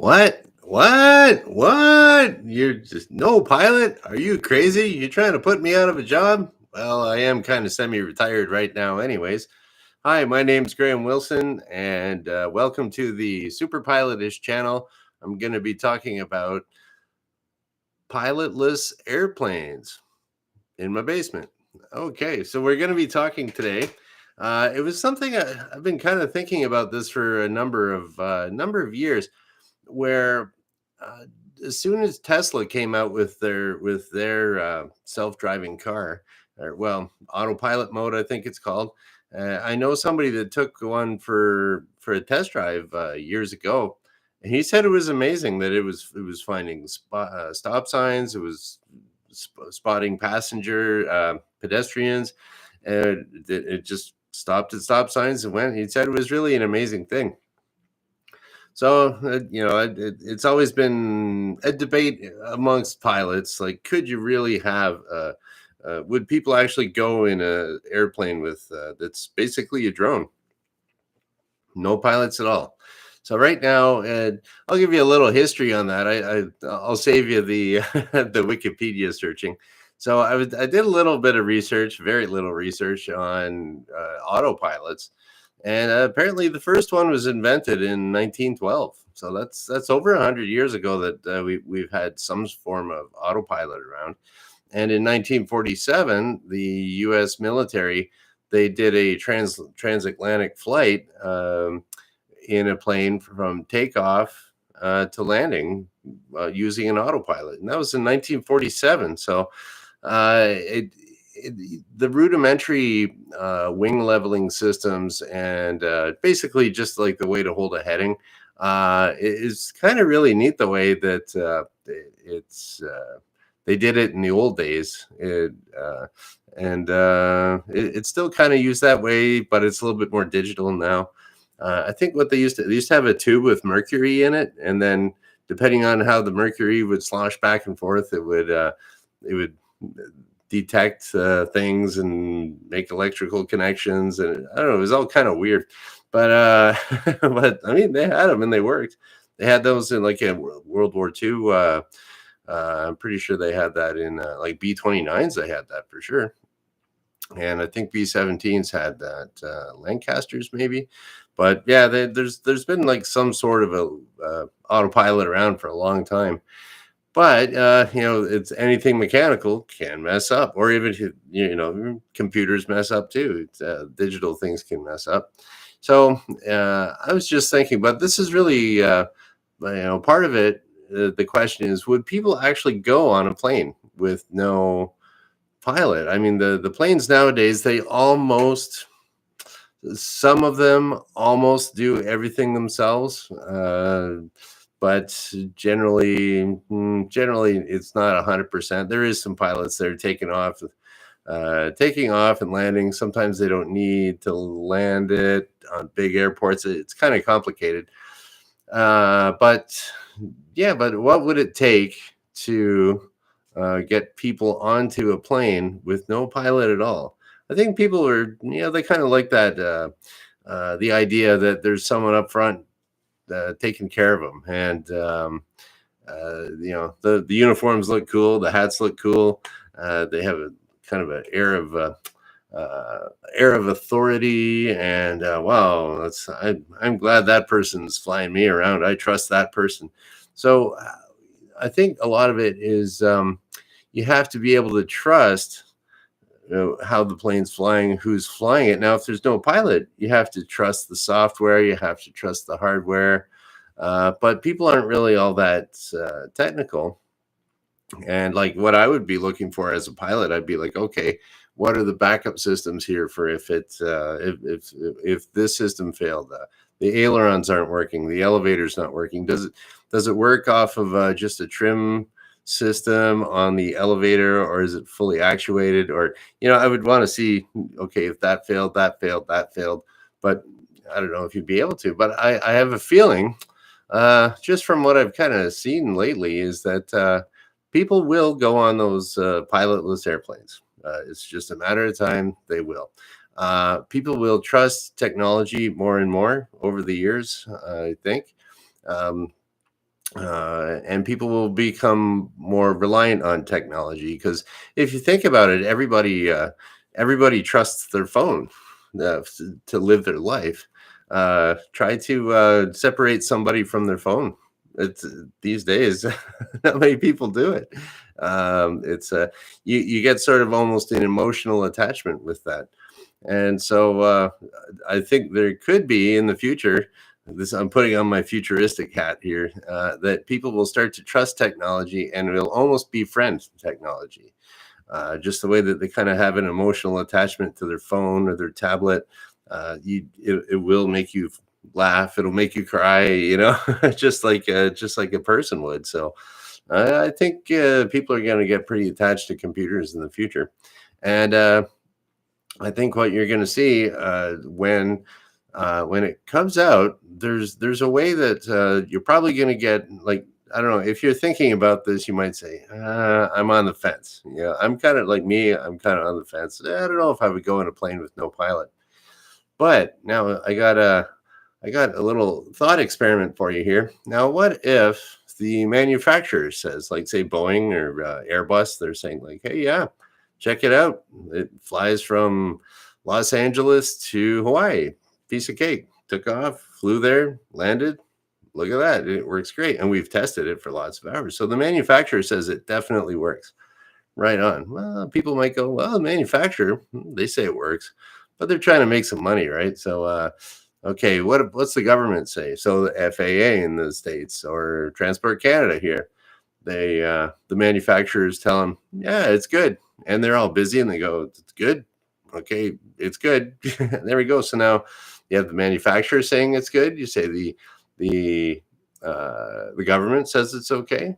What? What? You're just no pilot? Are you crazy? You trying to put me out of a job? Well, I am kind of semi-retired right now, anyways. Hi, my name's Graham Wilson, and welcome to the Superpilotish channel. I'm going to be talking about pilotless airplanes in my basement. Okay, so we're going to be talking today. It was something I've been kind of thinking about this for a number of years where uh, as soon as Tesla came out with their self-driving car, or well, autopilot mode, I think it's called. I know somebody that took one for a test drive years ago, and he said it was amazing that it was finding stop signs, it was spotting passenger pedestrians, and it just stopped at stop signs and went. He said it was really an amazing thing. So, it's always been a debate amongst pilots. Like, could you really have? Would people actually go in a airplane with that's basically a drone, no pilots at all? So right now, I'll give you a little history on that. I'll save you the the Wikipedia searching. So I did a little bit of research, very little research on autopilots, and apparently the first one was invented in 1912. So that's over 100 years ago that we've had some form of autopilot around. And in 1947, the U.S. military, they did a transatlantic flight in a plane from takeoff to landing using an autopilot, and that was in 1947. So the rudimentary wing leveling systems and basically just like the way to hold a heading is kind of really neat, the way that it's they did it in the old days. It's still kind of used that way, but it's a little bit more digital now. I think what they used to have a tube with mercury in it, and then depending on how the mercury would slosh back and forth, it would detect things and make electrical connections, and I don't know, it was all kind of weird. But but I mean, they had them and they worked. They had those in like in World War II. I'm pretty sure they had that in like B-29s. They had that for sure, and I think B-17s had that, Lancasters maybe. But yeah, there's been like some sort of a autopilot around for a long time. But it's anything mechanical can mess up, or even computers mess up too. Digital things can mess up. So I was just thinking, but this is really part of it. The question is, would people actually go on a plane with no pilot? I mean, the planes nowadays, they almost, some of them almost do everything themselves, but generally it's not 100%. There is some pilots that are taking off and landing. Sometimes they don't need to land it on big airports. It's kind of complicated. But yeah, but what would it take to get people onto a plane with no pilot at all? I think people are, they kind of like that, the idea that there's someone up front taking care of them. And, the uniforms look cool, the hats look cool. They have a kind of an air of authority, and wow, I'm glad that person's flying me around. I trust that person. So I think a lot of it is, you have to be able to trust how the plane's flying, who's flying it. Now, if there's no pilot, you have to trust the software, you have to trust the hardware. But people aren't really all that technical. And like what I would be looking for as a pilot, I'd be like, okay, what are the backup systems here for if if this system failed? The ailerons aren't working, the elevator's not working. Does it work off of just a trim system on the elevator, or is it fully actuated? Or I would want to see, okay, if that failed, that failed, that failed. But I don't know if you'd be able to. But I have a feeling, just from what I've kind of seen lately, is that people will go on those pilotless airplanes. It's just a matter of time. They will. People will trust technology more and more over the years, I think. Um, and people will become more reliant on technology because if you think about it, everybody trusts their phone to live their life. Try to separate somebody from their phone. It's these days, not many people do it. It's you get sort of almost an emotional attachment with that, and so I think there could be in the future. This I'm putting on my futuristic hat here. That people will start to trust technology and will almost befriend technology, just the way that they kind of have an emotional attachment to their phone or their tablet. It will make you laugh. It'll make you cry. Just like a person would. So I think people are going to get pretty attached to computers in the future, and I think what you're going to see when it comes out, there's a way that you're probably going to get like I don't know if you're thinking about this, you might say I'm on the fence. Yeah, I'm kind of like me. I'm kind of on the fence. I don't know if I would go in a plane with no pilot. But now I got a little thought experiment for you here. Now, what if the manufacturer says, like, say, Boeing or Airbus, they're saying, like, hey, yeah, check it out. It flies from Los Angeles to Hawaii. Piece of cake. Took off, flew there, landed. Look at that. It works great. And we've tested it for lots of hours. So the manufacturer says it definitely works. Right on. Well, people might go, well, the manufacturer, they say it works, but they're trying to make some money, right? So, okay, what's the government say? So the FAA in the States or Transport Canada here, the manufacturers tell them, yeah, it's good, and they're all busy, and they go, it's good, okay, it's good. There we go. So now you have the manufacturer saying it's good. You say the the government says it's okay.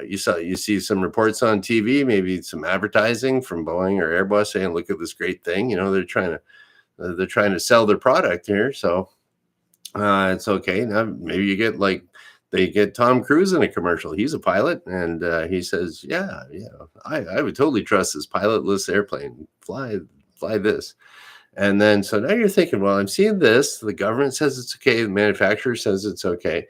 You see some reports on TV, maybe some advertising from Boeing or Airbus saying, "Look at this great thing." They're trying to sell their product here, so it's okay. Now maybe you get like they get Tom Cruise in a commercial. He's a pilot, and he says, "Yeah, yeah, I would totally trust this pilotless airplane. Fly this." And then so now you're thinking, well, I'm seeing this. The government says it's okay. The manufacturer says it's okay.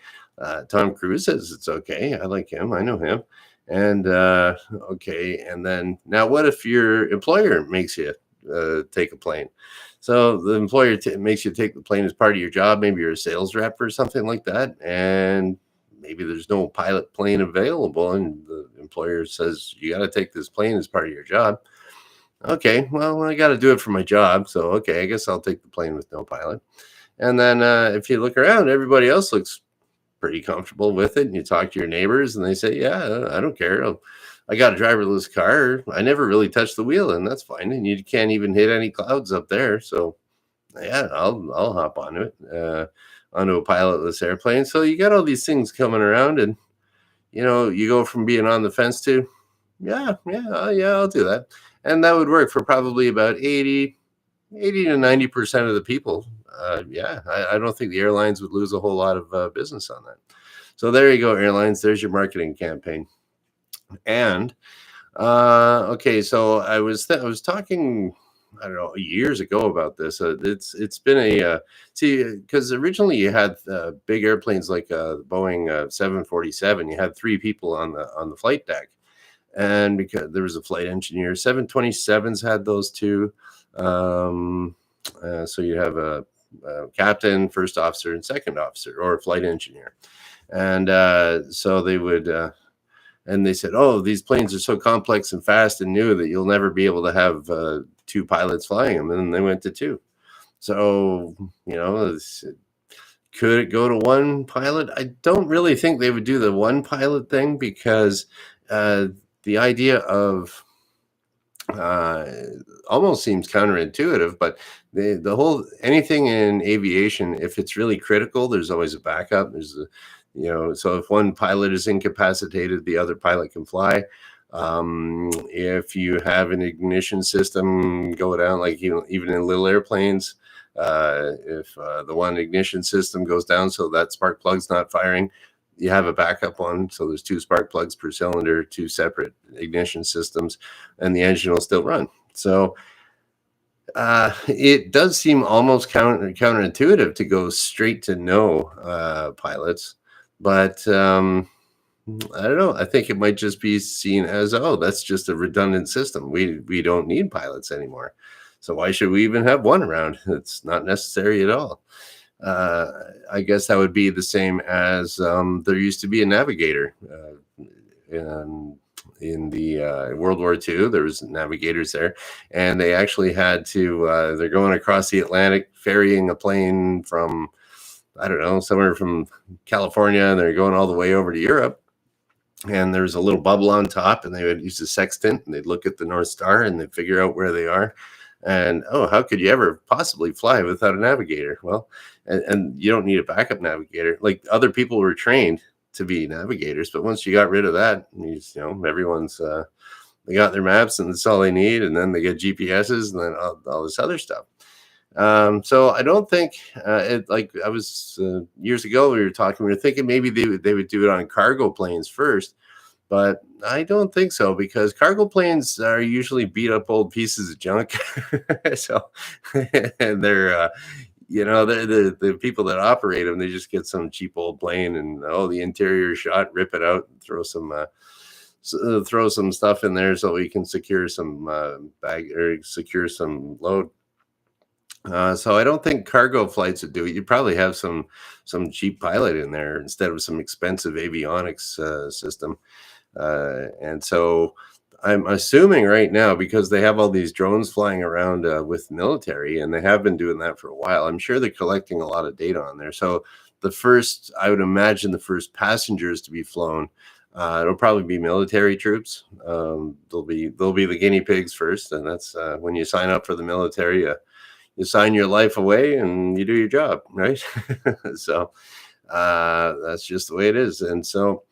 Tom Cruise says it's okay. I like him. I know him. And okay. And then now, what if your employer makes you take a plane? So the employer makes you take the plane as part of your job. Maybe you're a sales rep or something like that. And maybe there's no pilot plane available. And the employer says, you got to take this plane as part of your job. Okay, well, I got to do it for my job. So, okay, I guess I'll take the plane with no pilot. And then if you look around, everybody else looks pretty comfortable with it. And you talk to your neighbors and they say, yeah, I don't care. I got a driverless car. I never really touched the wheel and that's fine. And you can't even hit any clouds up there. So, yeah, I'll hop onto it, onto a pilotless airplane. So you got all these things coming around and, you go from being on the fence to, yeah, I'll do that. And that would work for probably about 80 to 90% of the people. Yeah, I don't think the airlines would lose a whole lot of business on that. So there you go, airlines. There's your marketing campaign. And okay, so I was talking, I don't know, years ago about this. It's been see because originally you had big airplanes like Boeing 747. You had three people on the flight deck, and because there was a flight engineer. 727s had those too. So you have a captain, first officer, and second officer, or a flight engineer. And so they would, and they said, "Oh, these planes are so complex and fast and new that you'll never be able to have two pilots flying them." And then they went to two. So could it go to one pilot? I don't really think they would do the one pilot thing because the idea of almost seems counterintuitive, but the whole anything in aviation, if it's really critical, there's always a backup. So if one pilot is incapacitated, the other pilot can fly. If you have an ignition system go down, like even in little airplanes, if the one ignition system goes down, so that spark plug's not firing, you have a backup one. So there's two spark plugs per cylinder, two separate ignition systems, and the engine will still run. So it does seem almost counterintuitive to go straight to no pilots. But I don't know. I think it might just be seen as, oh, that's just a redundant system. We don't need pilots anymore. So why should we even have one around? It's not necessary at all. Uh, I guess that would be the same as there used to be a navigator. In, in the World War II, there was navigators there, and they actually had to. They're going across the Atlantic, ferrying a plane from, I don't know, somewhere from California, and they're going all the way over to Europe. And there's a little bubble on top, and they would use a sextant, and they'd look at the North Star, and they'd figure out where they are. And oh, how could you ever possibly fly without a navigator? Well, and you don't need a backup navigator. Like, other people were trained to be navigators, but once you got rid of that, everyone's they got their maps, and that's all they need, and then they get GPSs, and then all this other stuff. So I don't think it, like I was years ago, we were thinking maybe they would do it on cargo planes first, but I don't think so, because cargo planes are usually beat up old pieces of junk. So and they're the people that operate them, they just get some cheap old plane, and the interior shot, rip it out, and throw some stuff in there so we can secure some bag, or secure some load. So I don't think cargo flights would do it. You'd probably have some cheap pilot in there instead of some expensive avionics system. And so I'm assuming right now, because they have all these drones flying around with military, and they have been doing that for a while, I'm sure they're collecting a lot of data on there. So I would imagine the first passengers to be flown, it'll probably be military troops. They'll be the guinea pigs first, and that's when you sign up for the military. You sign your life away and you do your job, right? So that's just the way it is. And so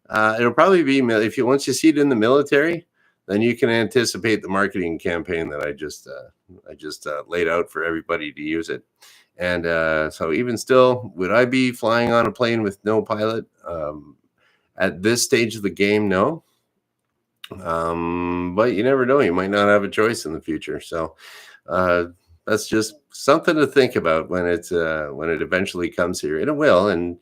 it'll probably be, if you once you see it in the military, then you can anticipate the marketing campaign that I just laid out for everybody to use it. And so even still, would I be flying on a plane with no pilot? At this stage of the game, no. But you never know. You might not have a choice in the future. So that's just something to think about when it eventually comes here, and it will. And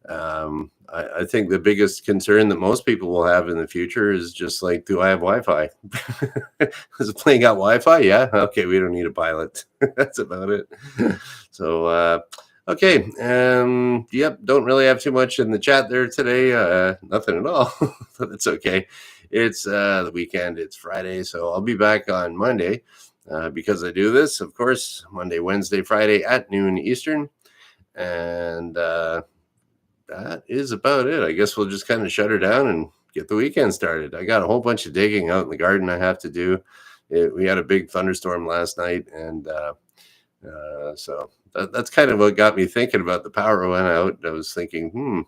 I think the biggest concern that most people will have in the future is just like, do I have Wi-Fi? Is the plane got Wi-Fi? Yeah. Okay, we don't need a pilot. That's about it. So okay. Yep. Don't really have too much in the chat there today. Nothing at all. But it's okay. It's the weekend. It's Friday, so I'll be back on Monday. Because I do this, of course, Monday, Wednesday, Friday at noon Eastern. And that is about it. I guess we'll just kind of shut her down and get the weekend started. I got a whole bunch of digging out in the garden I have to do. We had a big thunderstorm last night, and so that's kind of what got me thinking about the power went out. I was thinking,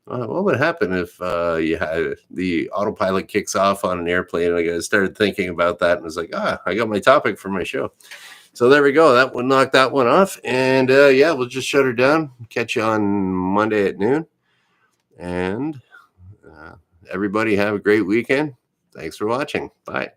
what would happen if you had the autopilot kicks off on an airplane? I started thinking about that and was like, I got my topic for my show. So there we go. That one knocked that one off. And yeah, we'll just shut her down. Catch you on Monday at noon. And everybody have a great weekend. Thanks for watching. Bye.